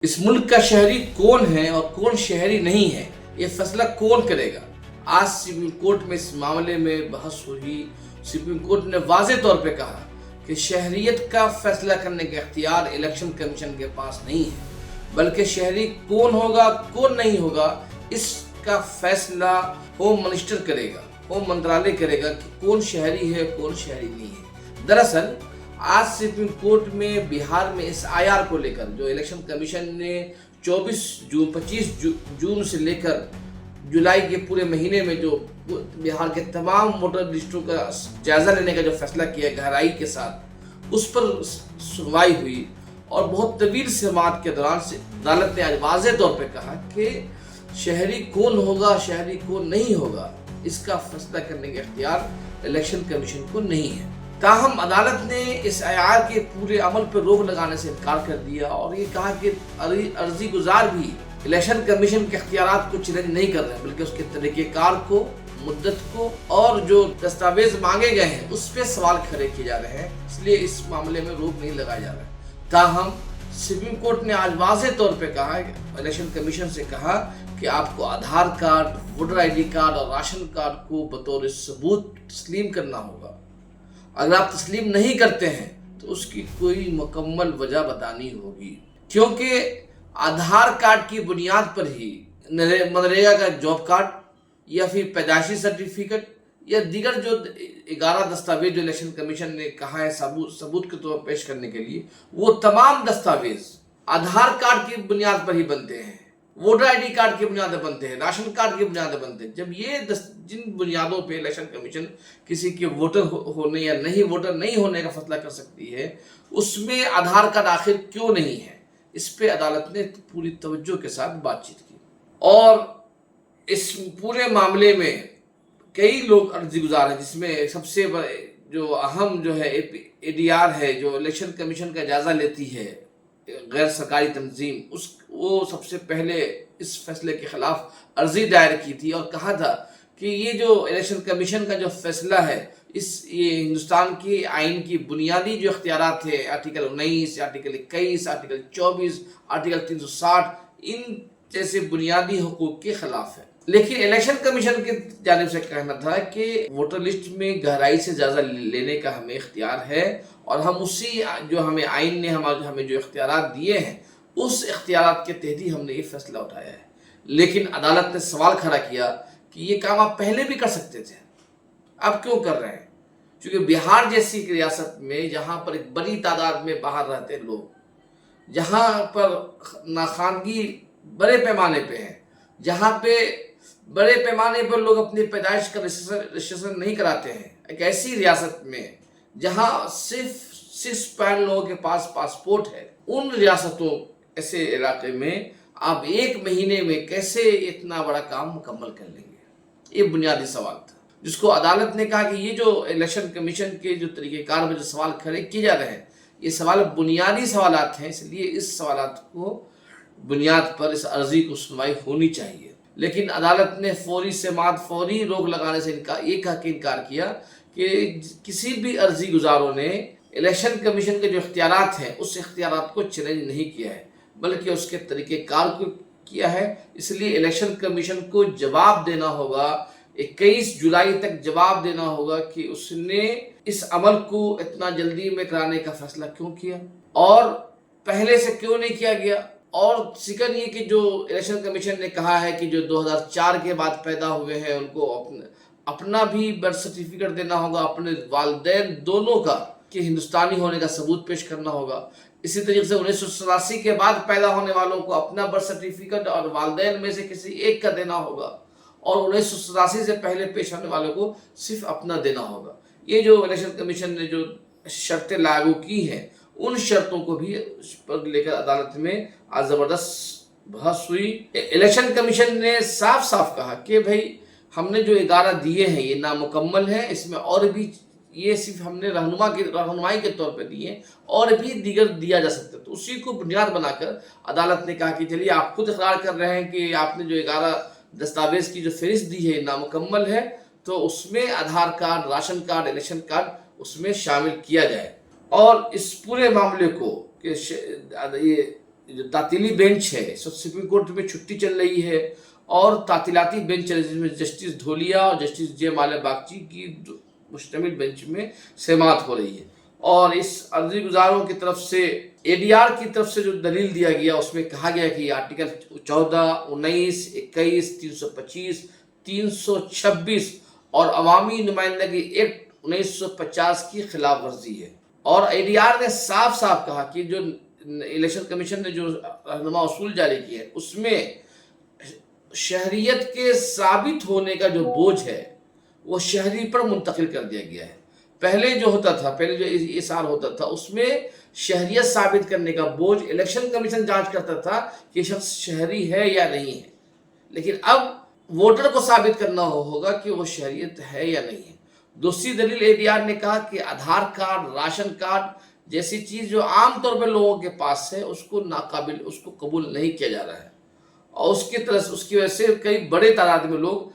اس ملک کا شہری کون ہے اور کون شہری نہیں ہے، یہ فیصلہ کون کرے گا؟ آج سپریم کورٹ میں اس معاملے میں بحث ہوئی۔ سپریم کورٹ نے واضح طور پہ کہا کہ شہریت کا فیصلہ کرنے کا اختیار الیکشن کمیشن کے پاس نہیں ہے، بلکہ شہری کون ہوگا کون نہیں ہوگا اس کا فیصلہ ہوم منسٹر کرے گا، ہوم منترالیہ کرے گا کہ کون شہری ہے کون شہری نہیں ہے۔ دراصل آج سپریم کورٹ میں بہار میں اس IR کو لے کر جو الیکشن کمیشن نے 25 جون سے لے کر جولائی کے پورے مہینے میں جو بہار کے تمام ووٹر لسٹوں کا جائزہ لینے کا جو فیصلہ کیا گہرائی کے ساتھ، اس پر سنوائی ہوئی اور بہت طویل سماعت کے دوران سے عدالت نے آج واضح طور پہ کہا کہ شہری کون ہوگا شہری کون نہیں ہوگا اس کا فیصلہ کرنے کا اختیار الیکشن کمیشن کو نہیں ہے۔ تاہم عدالت نے اس IR کے پورے عمل پر روک لگانے سے انکار کر دیا اور یہ کہا کہ عرضی گزار بھی الیکشن کمیشن کے اختیارات کو چیلنج نہیں کر رہے ہیں، بلکہ اس کے طریقہ کار کو، مدت کو اور جو دستاویز مانگے گئے ہیں اس پہ سوال کھڑے کیے جا رہے ہیں، اس لیے اس معاملے میں روک نہیں لگایا جا رہا ہے۔ تاہم سپریم کورٹ نے آج واضح طور پہ کہا ہے، الیکشن کمیشن سے کہا کہ آپ کو Aadhaar card, voter ID card اور راشن کارڈ کو بطور ثبوت تسلیم کرنا ہوگا۔ اگر آپ تسلیم نہیں کرتے ہیں تو اس کی کوئی مکمل وجہ بتانی ہوگی، کیونکہ آدھار کارڈ کی بنیاد پر ہی منریگا کا جاب کارڈ یا پھر پیدائشی سرٹیفکیٹ یا دیگر جو 11 دستاویز جو الیکشن کمیشن نے کہا ہے ثبوت کے طور پر پیش کرنے کے لیے، وہ تمام دستاویز آدھار کارڈ کی بنیاد پر ہی بنتے ہیں، ووٹر ID کارڈ کی بنیاد پر بنتے ہیں، راشن کارڈ کی بنیاد پر بنتے ہیں۔ جب یہ جن بنیادوں پہ الیکشن کمیشن کسی کے ووٹر ہونے یا نہیں ووٹر نہیں ہونے کا فیصلہ کر سکتی ہے، اس میں آدھار کارڈ آخر کیوں نہیں ہے، اس پہ عدالت نے پوری توجہ کے ساتھ بات چیت کی اور اس پورے معاملے میں کئی لوگ عرضی گزار ہیں، جس میں سب سے جو اہم جو ہے ADR ہے جو الیکشن کمیشن کا جائزہ لیتی ہے، غیر سرکاری تنظیم، وہ سب سے پہلے اس فیصلے کے خلاف عرضی دائر کی تھی اور کہا تھا کہ یہ جو الیکشن کمیشن کا جو فیصلہ ہے یہ ہندوستان کی آئین کی بنیادی جو اختیارات ہے، آرٹیکل 19، آرٹیکل 21، آرٹیکل 24، آرٹیکل 360، ان جیسے بنیادی حقوق کے خلاف ہے۔ لیکن الیکشن کمیشن کی جانب سے کہنا تھا کہ ووٹر لسٹ میں گہرائی سے جائزہ لینے کا ہمیں اختیار ہے اور ہم اسی جو ہمیں آئین نے ہمیں جو اختیارات دیے ہیں اس اختیارات کے تحت ہی ہم نے یہ فیصلہ اٹھایا ہے۔ لیکن عدالت نے سوال کھڑا کیا کہ یہ کام آپ پہلے بھی کر سکتے تھے، اب کیوں کر رہے ہیں؟ چونکہ بہار جیسی ریاست میں جہاں پر ایک بڑی تعداد میں باہر رہتے لوگ، جہاں پر ناخواندگی بڑے پیمانے پہ ہے، جہاں پہ بڑے پیمانے پر لوگ اپنی پیدائش کا رجسٹریشن نہیں کراتے ہیں، ایک ایسی ریاست میں جہاں صرف 6 لوگوں کے پاس پاسپورٹ ہے، ان ریاستوں ایسے علاقے میں آپ 1 مہینے میں کیسے اتنا بڑا کام مکمل کر لیں گے؟ یہ بنیادی سوال تھا جس کو عدالت نے کہا کہ یہ جو الیکشن کمیشن کے جو طریقہ کار میں جو سوال کھڑے کیے جا رہے ہیں یہ سوال بنیادی سوالات ہیں، اس لیے اس سوالات کو بنیاد پر اس عرضی کو سنوائی ہونی چاہیے۔ لیکن عدالت نے فوری سماعت، فوری روک لگانے سے یہ کہا کہ انکار کیا کہ کسی بھی عرضی گزاروں نے الیکشن کمیشن کے جو اختیارات ہیں اس اختیارات کو چیلنج نہیں کیا ہے، بلکہ اس کے طریقہ کار کو کیا ہے۔ اس لیے الیکشن کمیشن کو جواب دینا ہوگا، 21 جولائی تک جواب دینا ہوگا کہ اس نے اس عمل کو اتنا جلدی میں کرانے کا فیصلہ کیوں کیا اور پہلے سے کیوں نہیں کیا گیا۔ اور سیکنڈ یہ کہ جو الیکشن کمیشن نے کہا ہے کہ جو 2004 کے بعد پیدا ہوئے ہیں ان کو اپنا بھی برتھ سرٹیفکیٹ دینا ہوگا، اپنے والدین دونوں کا کہ ہندوستانی ہونے کا ثبوت پیش کرنا ہوگا۔ اسی طریقے سے 1987 کے بعد پیدا ہونے والوں کو اپنا برتھ سرٹیفکیٹ اور والدین میں سے کسی ایک کا دینا ہوگا، اور 1987 سے پہلے پیش ہونے والوں کو صرف اپنا دینا ہوگا۔ یہ جو الیکشن کمیشن نے جو شرطیں لاگو کی ہیں ان شرطوں کو بھی پر لے کر عدالت میں آج زبردست بحث ہوئی۔ الیکشن کمیشن نے صاف صاف کہا کہ بھائی ہم نے جو 11 دیے ہیں یہ نامکمل ہے، اس میں اور بھی یہ صرف ہم نے رہنمائی کے طور پہ دیے اور بھی دیگر دیا جا سکتا ہے۔ تو اسی کو بنیاد بنا کر عدالت نے کہا کہ چلیے آپ خود اقرار کر رہے ہیں کہ آپ نے جو 11 دستاویز کی جو فہرست دی ہے نامکمل ہے، تو اس میں Aadhaar card, ration card, election card اس میں شامل کیا جائے اور اس پورے معاملے کو کہ जो तातीली बेंच है, सुप्रीम कोर्ट में छुट्टी चल रही है और तातीलाती बेंच चल रही है, जिसमें जस्टिस धोलिया और जस्टिस जे माले बागची की मुश्तमिल बेंच में समाअत हो रही है। और इस अर्जी गुजारों की तरफ से एडीआर की तरफ से जो दलील दिया गया उसमें कहा गया कि आर्टिकल 14, 19, 21, 325, 326 और अवामी नुमाइंदगी एक्ट 1950 की खिलाफ वर्जी है। और एडीआर ने साफ साफ कहा कि जो इलेक्शन कमीशन ने जो रहनुमा उसूल जारी किए हैं उसमें शहरियत के साबित होने का जो बोझ है वो शहरी पर मुंतकिल कर दिया गया है। पहले जो होता था, पहले जो इसार होता था उसमें शहरियत साबित करने का बोझ इलेक्शन कमीशन जांच करता था कि शख्स शहरी है या नहीं है, लेकिन अब वोटर को साबित करना होगा कि वो शहरियत है या नहीं है। दूसरी दलील एडीआर ने कहा कि आधार कार्ड, राशन कार्ड जैसी चीज जो आमतौर पर लोगों के पास है उसको नाकाबिल, उसको कबूल नहीं किया जा रहा है और उसकी वजह से कई बड़े तादाद में लोग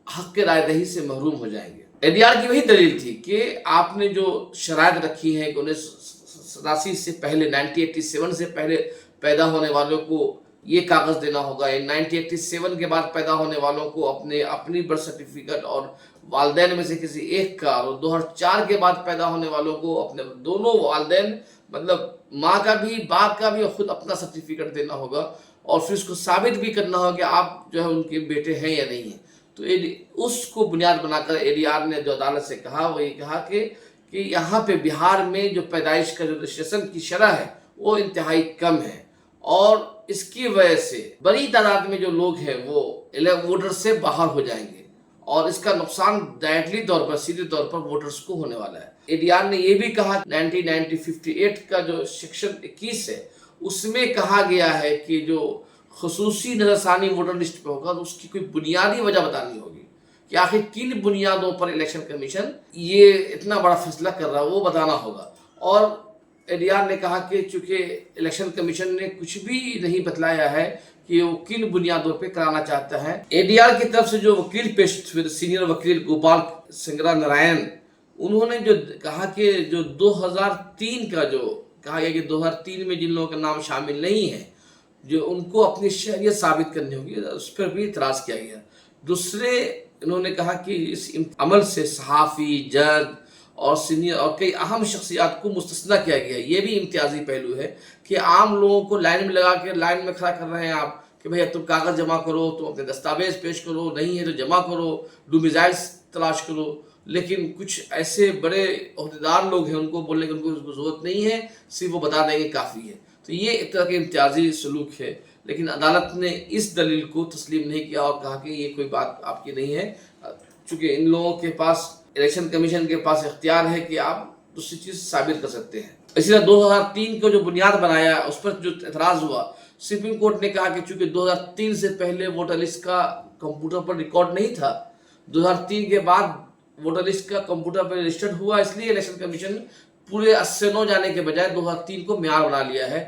हक के रायदही से महरूम हो जाएंगे। एडीआर की वही दलील थी कि आपने जो शराइत रखी है कि 1987 से पहले, 1987 से पहले पैदा होने वालों को ये कागज देना होगा, 1987 के बाद पैदा होने वालों को अपनी बर्थ सर्टिफिकेट और वालदैन में से किसी एक का, और 2004 के बाद पैदा होने वालों को अपने दोनों वालदैन मतलब माँ का भी बाप का भी खुद अपना सर्टिफिकेट देना होगा और फिर उसको साबित भी करना होगा कि आप जो है उनके बेटे हैं या नहीं हैं। तो उसको बुनियाद बनाकर एडीआर ने जो अदालत से कहा वो ये कहा कि यहाँ पे बिहार में जो पैदाइश का जो रजिस्ट्रेशन की शरह है वो इंतहाई कम है और इसकी वजह से बड़ी तादाद में जो लोग हैं वो वोटर से बाहर हो जाएंगे और इसका नुकसान डायरेक्टली तौर पर, सीधे तौर पर वोटर्स को होने वाला है। एडीआर ने ये भी कहा 1958 का जो सेक्शन 21 है उसमें कहा गया है कि जो खुसूसी नजरसानी वोटर लिस्ट पे होगा तो उसकी कोई बुनियादी वजह बतानी होगी कि आखिर किन बुनियादों पर इलेक्शन कमीशन ये इतना बड़ा फैसला कर रहा है, वो बताना होगा। और एडीआर ने कहा कि चूंकि इलेक्शन कमीशन ने कुछ भी नहीं बतलाया है कि वो किन बुनियादों पे कराना चाहता है। एडीआर की तरफ से जो वकील पेश हुए, सीनियर वकील गोपाल सिंगरा नारायण, उन्होंने जो कहा कि जो 2003 का जो कहा गया कि 2003 में जिन लोगों का नाम शामिल नहीं है जो उनको अपनी शहरियत साबित करनी होगी, उस पर भी इतराज किया गया। दूसरे इन्होंने कहा कि इस अमल से सहाफ़ी, जज और सीनियर और कई अहम शख्सियात को मुस्तस्ना किया गया। ये भी इम्तियाजी पहलू है कि आम लोगों को लाइन में लगा के लाइन में खड़ा कर रहे हैं आप कि भैया तुम कागज़ जमा करो, तुम अपने दस्तावेज पेश करो, नहीं है तो जमा करो, डोमिसाइल्स तलाश करो, लेकिन कुछ ऐसे बड़े अहदेदार लोग हैं उनको बोलने की उनको ज़रूरत नहीं है, सिर्फ वो बता देंगे काफ़ी है। तो ये एक तरह के इम्तियाजी सलूक है, लेकिन अदालत ने इस दलील को तस्लीम नहीं किया और कहा कि ये कोई बात आपकी नहीं है, चूँकि इन लोगों के पास, इलेक्शन कमीशन के पास इख्तियार है कि आप दूसरी चीज़ साबित कर सकते हैं। इसी तरह 2003 को जो बुनियाद बनाया उस पर जो एतराज़ हुआ, सुप्रीम कोर्ट ने कहा कि चूँकि 2003 से पहले वोटर लिस्ट का कंप्यूटर पर रिकॉर्ड नहीं था, 2003 के बाद वोटर लिस्ट का कंप्यूटर पर रजिस्टर्ड हुआ, इसलिए इलेक्शन कमीशन पूरे 89 जाने के बजाय 2003 को म्यार बना लिया है।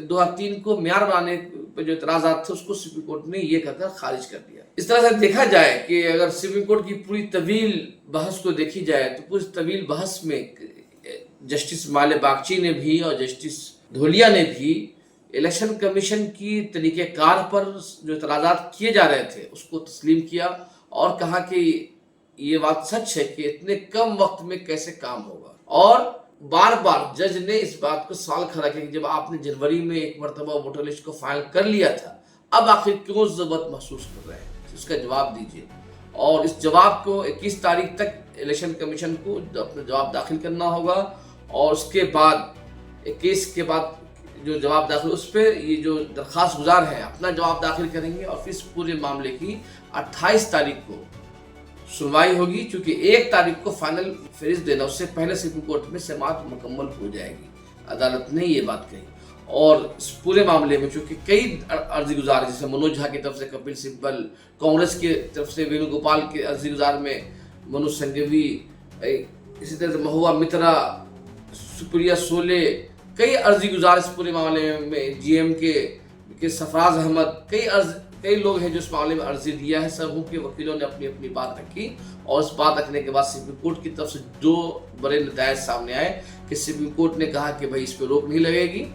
2003 को म्यार बनाने पर जो इतराज़ात थे उसको सुप्रीम कोर्ट ने ये कहकर खारिज कर दिया। इस तरह से देखा जाए कि अगर सुप्रीम कोर्ट की पूरी तवील बहस को देखी जाए तो पूरी तवील बहस में जस्टिस माले बागची ने भी और जस्टिस धोलिया ने भी इलेक्शन कमीशन की तरीक़ेकार पर जो इतराज़ात किए जा रहे थे उसको तस्लीम किया और कहा कि ये बात सच है कि इतने कम वक्त में कैसे काम होगा। और बार बार जज ने इस बात को सवाल खड़ा किया कि जब आपने जनवरी में एक मरतबा वोटर लिस्ट को फाइल कर लिया था, अब आखिर क्यों ज़रूरत महसूस कर रहे हैं, इसका जवाब दीजिए। और इस जवाब को 21 तारीख तक इलेक्शन कमीशन को अपना जवाब दाखिल करना होगा और उसके बाद 21 के बाद जो जवाब दाखिल उस पर ये जो दरख्वास्त गुजार हैं अपना जवाब दाखिल करेंगे और फिर इस पूरे मामले की 28 तारीख को सुनवाई होगी। चूँकि 1 तारीख को फाइनल फहरिस्त देना, उससे पहले सुप्रीम कोर्ट में समाअत मुकम्मल हो जाएगी। अदालत ने ये बात कही और इस पूरे मामले में चूँकि कई अर्जी गुजार जैसे मनोज झा की तरफ से कपिल सिब्बल, कांग्रेस की तरफ से वेणुगोपाल के अर्जी गुजार में मनोज संघवी, इसी तरह से महुआ मित्रा, सुप्रिया सोले, कई अर्जी गुजार इस पूरे मामले में, जीएम के सफराज अहमद, कई लोग हैं जो इस मामले में अर्जी दिया है। सबों के वकीलों ने अपनी अपनी बात रखी और इस बात रखने के बाद सुप्रीम कोर्ट की तरफ से 2 बड़े नतायज सामने आए कि सुप्रीम कोर्ट ने कहा कि भाई इस पर रोक नहीं लगेगी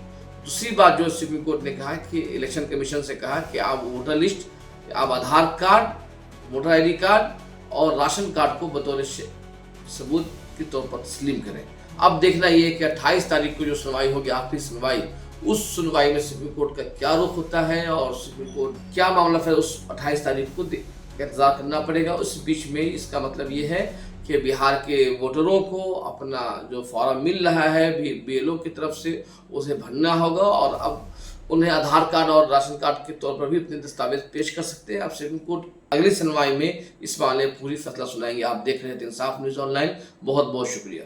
दूसरी बात जो सुप्रीम कोर्ट ने कहा कि इलेक्शन कमीशन से कहा कि आप वोटर लिस्ट, आप आधार कार्ड, वोटर आईडी कार्ड और राशन कार्ड को बतौर सबूत के तौर पर तस्लीम करें। अब देखना ये कि 28 तारीख को जो सुनवाई होगी, आखिरी सुनवाई, उस सुनवाई में सुप्रीम कोर्ट का क्या रुख होता है और सुप्रीम कोर्ट क्या मामला फिर उस 28 तारीख को इंतजार करना पड़ेगा। उस बीच में इसका मतलब ये है कि बिहार के वोटरों को अपना जो फॉर्म मिल रहा है बीएलओ की तरफ से उसे भरना होगा और अब उन्हें आधार कार्ड और राशन कार्ड के तौर पर भी अपने दस्तावेज पेश कर सकते हैं। अब सुप्रीम कोर्ट अगली सुनवाई में इस मामले में पूरी फैसला सुनाएंगे। आप देख रहे थे इंसाफ न्यूज़ ऑनलाइन। बहुत बहुत शुक्रिया।